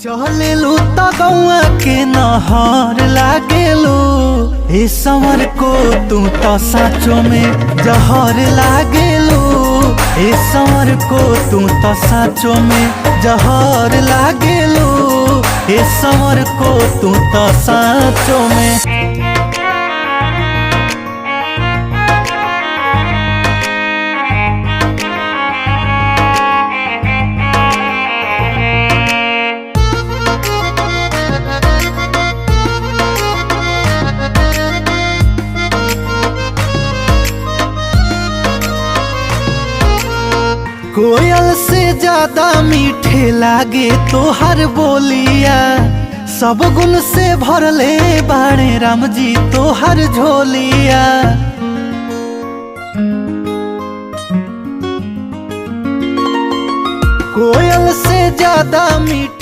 चलेलू त गौआ के नहर लागेलू। ए संवर को तू तो साँचो में जहर लागेलू। ए संवर को तू तो साँचो में जहर लागेलू। ए संवर को तू तो साँचो में। कोयल से ज्यादा मीठे लागे तोहर बोलिया। सब गुण से भरले बाणे राम जी तोहर झोलिया। कोयल से ज्यादा मीठे